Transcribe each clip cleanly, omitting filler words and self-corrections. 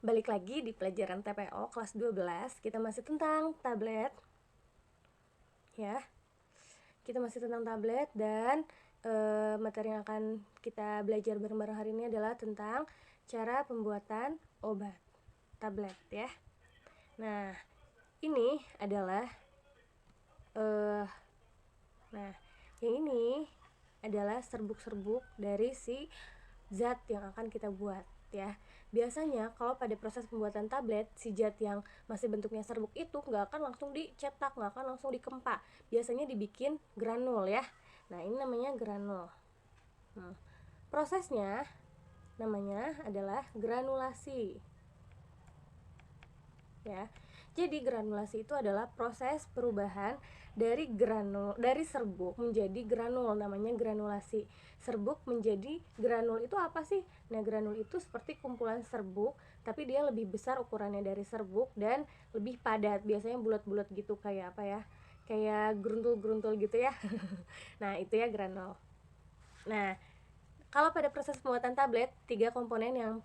Balik lagi di pelajaran TPO kelas 12. Kita masih tentang tablet. Ya. Kita masih tentang tablet dan materi yang akan kita belajar bareng-bareng hari ini adalah tentang cara pembuatan obat tablet ya. Nah, ini adalah nah, yang ini adalah serbuk-serbuk dari si zat yang akan kita buat ya. Biasanya kalau pada proses pembuatan tablet, si zat yang masih bentuknya serbuk itu nggak akan langsung dicetak, nggak akan langsung dikempa. Biasanya dibikin granul ya. Nah, ini namanya granul. Prosesnya namanya adalah granulasi ya. Jadi granulasi itu adalah proses perubahan dari serbuk menjadi granul, namanya granulasi. Serbuk menjadi granul itu apa sih? Nah, granul itu seperti kumpulan serbuk, tapi dia lebih besar ukurannya dari serbuk dan lebih padat. Biasanya bulat-bulat gitu, kayak apa ya? Kayak geruntul-geruntul gitu ya. Nah, itu ya granul. Nah, kalau pada proses pembuatan tablet, 3 komponen yang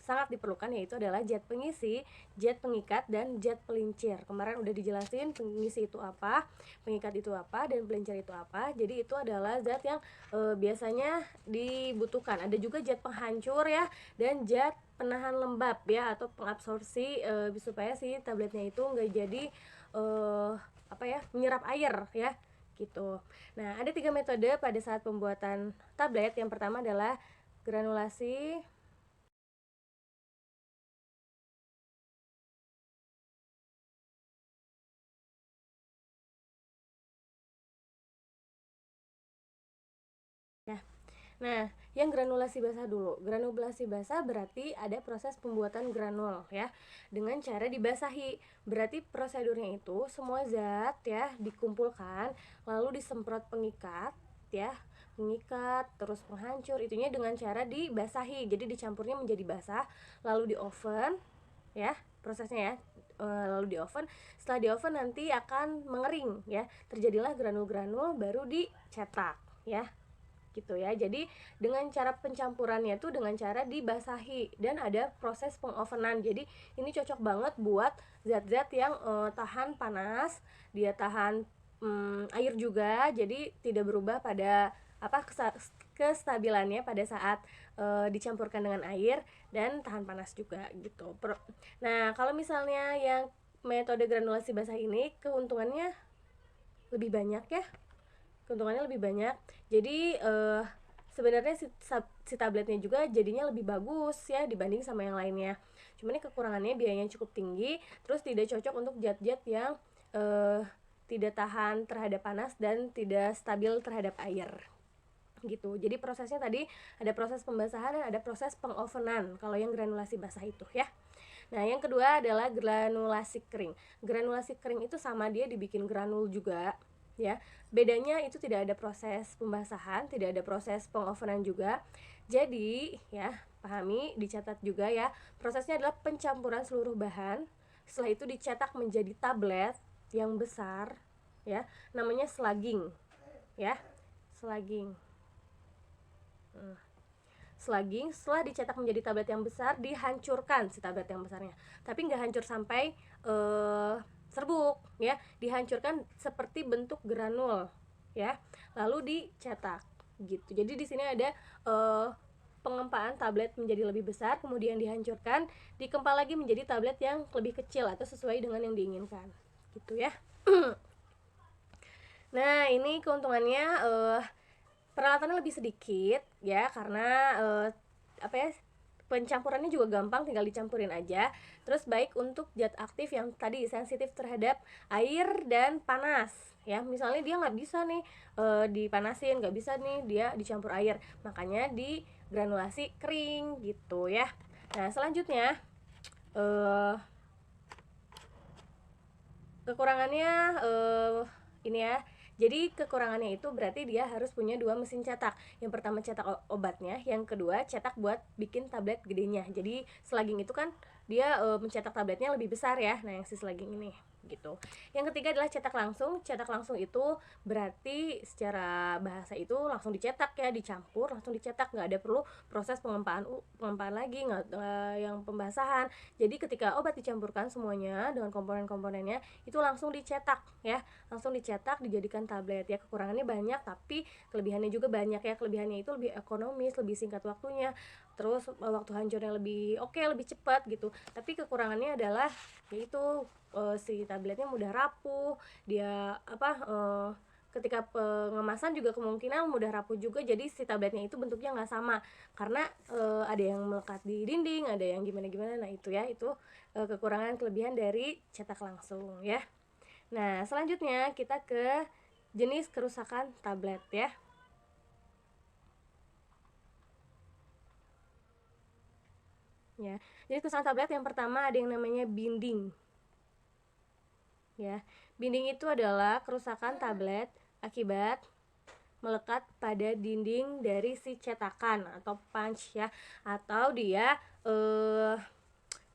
sangat diperlukan yaitu adalah zat pengisi, zat pengikat, dan zat pelincir. Kemarin udah dijelasin pengisi itu apa, pengikat itu apa, dan pelincir itu apa. Jadi itu adalah zat yang biasanya dibutuhkan. Ada juga zat penghancur ya, dan zat penahan lembab ya, atau pengabsorpsi supaya si tabletnya itu nggak jadi menyerap air ya gitu. Nah, ada 3 metode pada saat pembuatan tablet. Yang pertama adalah granulasi, ya. Nah, yang granulasi basah dulu. Granulasi basah berarti ada proses pembuatan granul ya, dengan cara dibasahi. Berarti prosedurnya itu semua zat ya dikumpulkan, lalu disemprot pengikat ya, pengikat terus penghancur, itunya dengan cara dibasahi. Jadi dicampurnya menjadi basah, lalu di oven ya, prosesnya ya. Lalu di oven, setelah di oven nanti akan mengering ya, terjadilah granul-granul, baru dicetak ya gitu ya. Jadi dengan cara pencampurannya tuh dengan cara dibasahi dan ada proses pengovenan. Jadi ini cocok banget buat zat-zat yang tahan panas, dia tahan air juga, jadi tidak berubah pada kestabilannya pada saat dicampurkan dengan air, dan tahan panas juga gitu. Nah, kalau misalnya yang metode granulasi basah ini keuntungannya lebih banyak ya, keuntungannya lebih banyak. Jadi sebenarnya si tabletnya juga jadinya lebih bagus ya dibanding sama yang lainnya. Cuman ini kekurangannya biayanya cukup tinggi, terus tidak cocok untuk zat-zat yang tidak tahan terhadap panas dan tidak stabil terhadap air gitu. Jadi prosesnya tadi ada proses pembasahan dan ada proses pengovenan kalau yang granulasi basah itu ya. Nah, yang kedua adalah granulasi kering. Granulasi kering itu sama, dia dibikin granul juga ya. Bedanya itu tidak ada proses pembasahan, tidak ada proses pengovenan juga. Jadi ya, pahami, dicatat juga ya. Prosesnya adalah pencampuran seluruh bahan. Setelah itu dicetak menjadi tablet yang besar ya, namanya slugging ya. Slugging. Slugging, setelah dicetak menjadi tablet yang besar, dihancurkan si tablet yang besarnya. Tapi nggak hancur sampai serbuk ya, dihancurkan seperti bentuk granul ya, lalu dicetak gitu. Jadi di sini ada pengempaan tablet menjadi lebih besar, kemudian dihancurkan, dikempa lagi menjadi tablet yang lebih kecil atau sesuai dengan yang diinginkan gitu ya. Nah, ini keuntungannya peralatannya lebih sedikit ya, karena pencampurannya juga gampang, tinggal dicampurin aja. Terus baik untuk zat aktif yang tadi sensitif terhadap air dan panas ya. Misalnya dia nggak bisa nih dipanasin, nggak bisa nih dia dicampur air, makanya di granulasi kering gitu ya. Nah, selanjutnya kekurangannya ini ya. Jadi kekurangannya itu berarti dia harus punya 2 mesin cetak. Yang pertama cetak obatnya, yang kedua cetak buat bikin tablet gedenya. Jadi slugging itu kan dia mencetak tabletnya lebih besar ya. Nah, yang sisa lagi ini gitu. Yang ketiga adalah cetak langsung. Cetak langsung itu berarti secara bahasa itu langsung dicetak ya, dicampur langsung dicetak, nggak ada perlu proses pengempaan lagi, nggak yang pembasahan. Jadi ketika obat dicampurkan semuanya dengan komponen-komponennya itu langsung dicetak ya, langsung dicetak dijadikan tablet ya. Kekurangannya banyak tapi kelebihannya juga banyak ya. Kelebihannya itu lebih ekonomis, lebih singkat waktunya, terus waktu hancurnya lebih lebih cepat gitu. Tapi kekurangannya adalah yaitu si tabletnya mudah rapuh, dia ketika pengemasan juga kemungkinan mudah rapuh juga, jadi si tabletnya itu bentuknya nggak sama karena ada yang melekat di dinding, ada yang gimana-gimana. Nah itu ya, itu kekurangan kelebihan dari cetak langsung ya. Nah selanjutnya kita ke jenis kerusakan tablet ya. Ya, jadi kerusakan tablet yang pertama ada yang namanya binding. Ya, binding itu adalah kerusakan tablet akibat melekat pada dinding dari si cetakan atau punch ya, atau dia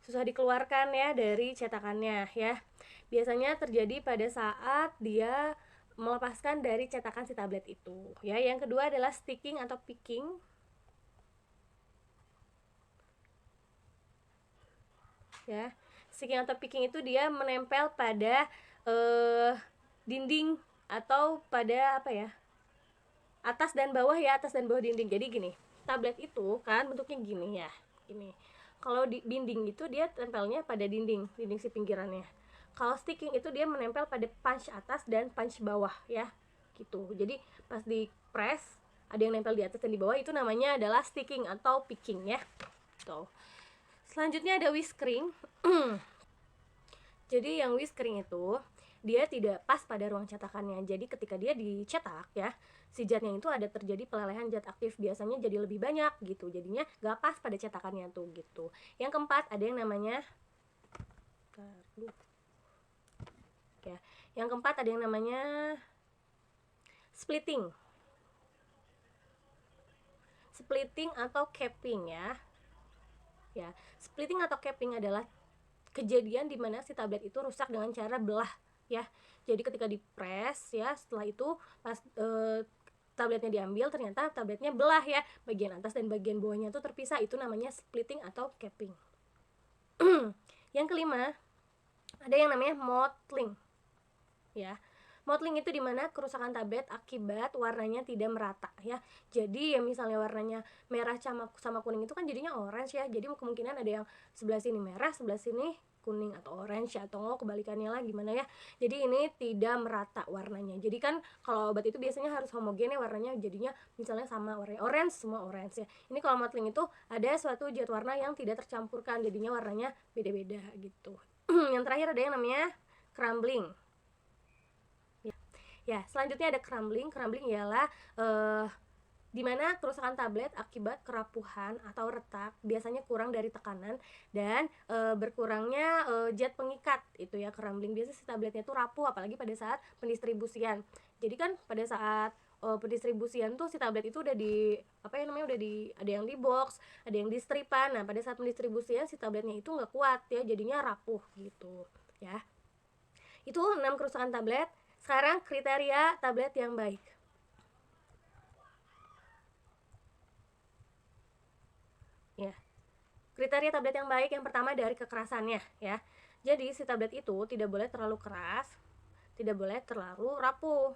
susah dikeluarkan ya dari cetakannya ya. Biasanya terjadi pada saat dia melepaskan dari cetakan si tablet itu ya. Yang kedua adalah sticking atau picking ya. Sticking atau picking itu dia menempel pada dinding atau pada apa ya, atas dan bawah ya, atas dan bawah dinding. Jadi gini, tablet itu kan bentuknya gini ya, gini. Kalau di dinding itu dia tempelnya pada dinding si pinggirannya. Kalau sticking itu dia menempel pada punch atas dan punch bawah ya, gitu. Jadi pas di press ada yang nempel di atas dan di bawah, itu namanya adalah sticking atau picking ya. Tuh. Selanjutnya ada whiskering. Jadi yang whiskering itu dia tidak pas pada ruang cetakannya. Jadi ketika dia dicetak ya, si zatnya itu ada terjadi pelelehan zat aktif, biasanya jadi lebih banyak gitu. Jadinya gak pas pada cetakannya tuh gitu. Yang keempat ada yang namanya ya. Yang keempat ada yang namanya splitting. Splitting atau capping ya. Ya, splitting atau capping adalah kejadian di mana si tablet itu rusak dengan cara belah ya. Jadi ketika dipres ya, setelah itu pas tabletnya diambil ternyata tabletnya belah ya, bagian atas dan bagian bawahnya itu terpisah, itu namanya splitting atau capping. Yang kelima ada yang namanya mottling ya. Mottling itu dimana kerusakan tablet akibat warnanya tidak merata ya. Jadi ya misalnya warnanya merah sama kuning itu kan jadinya orange ya. Jadi kemungkinan ada yang sebelah sini merah, sebelah sini kuning atau orange ya, atau kebalikannya lah gimana ya. Jadi ini tidak merata warnanya. Jadi kan kalau obat itu biasanya harus homogen ya warnanya, jadinya misalnya sama warnanya orange, semua orange ya. Ini kalau mottling itu ada suatu zat warna yang tidak tercampurkan, jadinya warnanya beda-beda gitu. Yang terakhir ada yang namanya crumbling. Ya, selanjutnya ada crumbling. Crumbling ialah dimana kerusakan tablet akibat kerapuhan atau retak, biasanya kurang dari tekanan dan berkurangnya zat pengikat itu ya. Crumbling biasanya si tabletnya itu rapuh apalagi pada saat pendistribusian. Jadi kan pada saat pendistribusian tuh si tablet itu udah di ada yang di box, ada yang di stripan. Nah pada saat pendistribusian si tabletnya itu nggak kuat ya, jadinya rapuh gitu ya. Itu 6 kerusakan tablet. Sekarang kriteria tablet yang baik. Ya. Kriteria tablet yang baik yang pertama dari kekerasannya ya. Jadi si tablet itu tidak boleh terlalu keras, tidak boleh terlalu rapuh.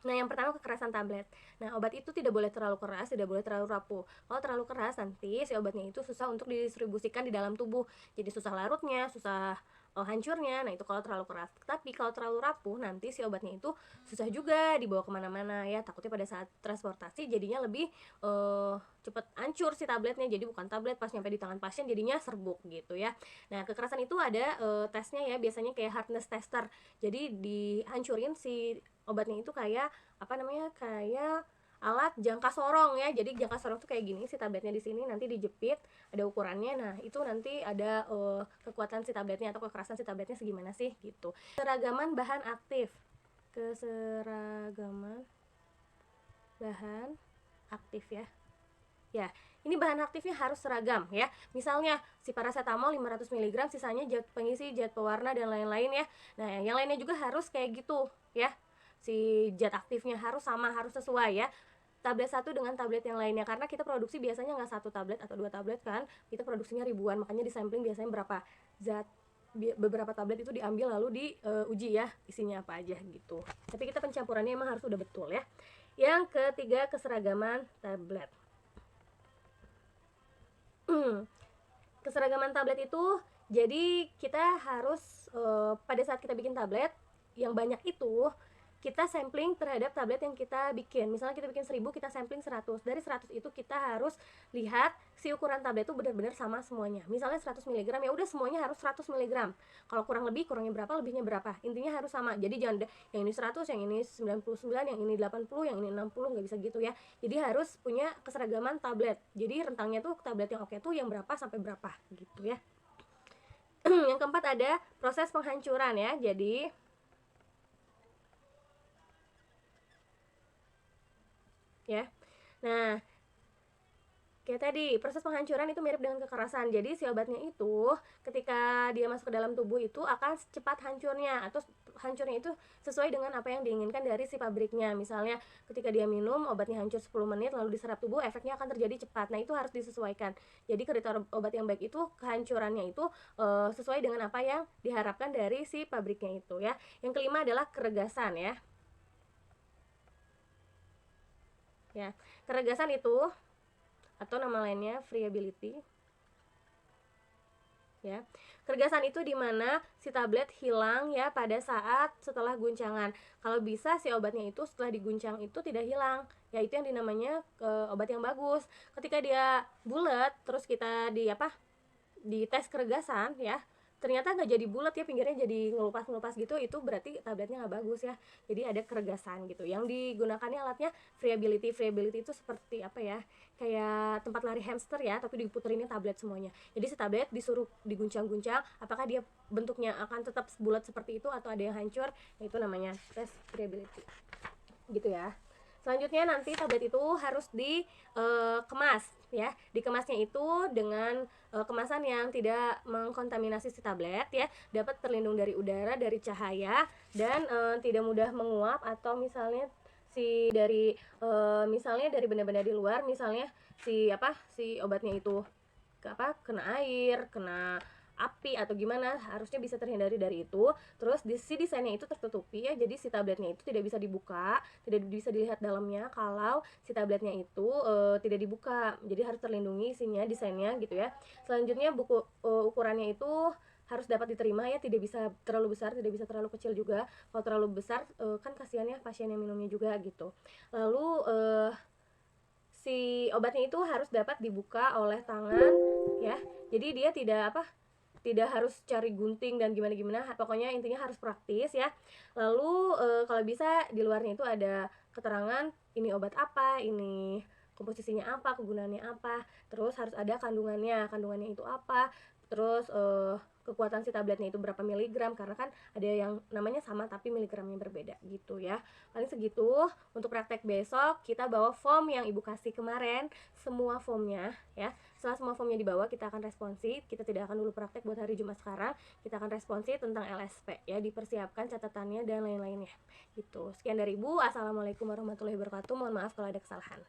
Nah, yang pertama kekerasan tablet. Nah, obat itu tidak boleh terlalu keras, tidak boleh terlalu rapuh. Kalau terlalu keras nanti si obatnya itu susah untuk didistribusikan di dalam tubuh. Jadi susah larutnya, susah hancurnya. Nah, itu kalau terlalu keras. Tapi kalau terlalu rapuh nanti si obatnya itu susah juga dibawa kemana-mana ya. Takutnya pada saat transportasi jadinya lebih cepat hancur si tabletnya. Jadi bukan tablet, pas nyampe di tangan pasien jadinya serbuk gitu ya. Nah, kekerasan itu ada tesnya ya, biasanya kayak hardness tester. Jadi dihancurin si obatnya itu kayak kayak alat jangka sorong ya. Jadi jangka sorong tuh kayak gini, si tabletnya di sini nanti dijepit, ada ukurannya. Nah itu nanti ada kekuatan si tabletnya atau kekerasan si tabletnya segimana sih gitu. Keseragaman bahan aktif, keseragaman bahan aktif ya. Ya, ini bahan aktifnya harus seragam ya. Misalnya si paracetamol 500 mg, sisanya zat pengisi, zat pewarna dan lain-lain ya. Nah, yang lainnya juga harus kayak gitu ya. Si zat aktifnya harus sama, harus sesuai ya. Tablet satu dengan tablet yang lainnya, karena kita produksi biasanya nggak satu tablet atau dua tablet kan, kita produksinya ribuan, makanya di sampling biasanya berapa zat, beberapa tablet itu diambil lalu diuji ya isinya apa aja gitu. Tapi kita pencampurannya emang harus udah betul ya. Yang ketiga, keseragaman tablet. Keseragaman tablet itu, jadi kita harus pada saat kita bikin tablet yang banyak itu, kita sampling terhadap tablet yang kita bikin. Misalnya kita bikin 1000, kita sampling 100. Dari 100 itu kita harus lihat si ukuran tablet itu benar-benar sama semuanya. Misalnya 100 mg, ya udah semuanya harus 100 mg. Kalau kurang lebih, kurangnya berapa, lebihnya berapa. Intinya harus sama. Jadi jangan yang ini 100, yang ini 99, yang ini 80, yang ini 60, nggak bisa gitu ya. Jadi harus punya keseragaman tablet. Jadi rentangnya tuh tablet yang oke tuh yang berapa sampai berapa gitu ya. Yang keempat ada proses penghancuran ya. Jadi ya. Nah, kayak tadi, proses penghancuran itu mirip dengan kekerasan. Jadi si obatnya itu ketika dia masuk ke dalam tubuh itu akan cepat hancurnya, atau hancurnya itu sesuai dengan apa yang diinginkan dari si pabriknya. Misalnya ketika dia minum obatnya hancur 10 menit lalu diserap tubuh, efeknya akan terjadi cepat. Nah, itu harus disesuaikan. Jadi kriteria obat yang baik itu kehancurannya itu sesuai dengan apa yang diharapkan dari si pabriknya itu ya. Yang kelima adalah keregasan ya. Ya, keregasan itu atau nama lainnya friability ya. Keregasan itu dimana si tablet hilang ya pada saat setelah guncangan. Kalau bisa si obatnya itu setelah diguncang itu tidak hilang, ya itu yang dinamanya obat yang bagus. Ketika dia bulat terus kita di tes keregasan ya, ternyata nggak jadi bulat ya, pinggirnya jadi ngelupas gitu, itu berarti tabletnya nggak bagus ya. Jadi ada keregasan gitu. Yang digunakannya alatnya friability itu seperti apa ya, kayak tempat lari hamster ya, tapi diputerinnya tablet semuanya. Jadi si tablet disuruh diguncang-guncang, apakah dia bentuknya akan tetap bulat seperti itu atau ada yang hancur, itu namanya tes friability gitu ya. Selanjutnya nanti tablet itu harus dikemas ya. Dikemasnya itu dengan kemasan yang tidak mengkontaminasi si tablet ya, dapat terlindung dari udara, dari cahaya, dan tidak mudah menguap atau misalnya misalnya dari benda-benda di luar, misalnya si obatnya itu kena air, kena api atau gimana, harusnya bisa terhindari dari itu. Terus si desainnya itu tertutupi ya, jadi si tabletnya itu tidak bisa dibuka, tidak bisa dilihat dalamnya kalau si tabletnya itu tidak dibuka. Jadi harus terlindungi isinya, desainnya gitu ya. Selanjutnya ukurannya itu harus dapat diterima ya, tidak bisa terlalu besar, tidak bisa terlalu kecil juga. Kalau terlalu besar kan kasihan ya pasien yang minumnya juga gitu. Lalu si obatnya itu harus dapat dibuka oleh tangan ya. Jadi dia tidak harus cari gunting dan gimana-gimana, pokoknya intinya harus praktis ya. Lalu kalau bisa di luarnya itu ada keterangan ini obat apa, ini komposisinya apa, kegunaannya apa, terus harus ada kandungannya itu apa, terus kekuatan si tabletnya itu berapa miligram, karena kan ada yang namanya sama tapi miligramnya berbeda gitu ya. Paling segitu. Untuk praktek besok kita bawa form yang ibu kasih kemarin, semua formnya ya. Setelah semua formnya dibawa, kita akan responsi. Kita tidak akan dulu praktek buat hari Jumat sekarang, kita akan responsi tentang LSP ya, dipersiapkan catatannya dan lain-lainnya gitu. Sekian dari ibu. Assalamualaikum warahmatullahi wabarakatuh. Mohon maaf kalau ada kesalahan.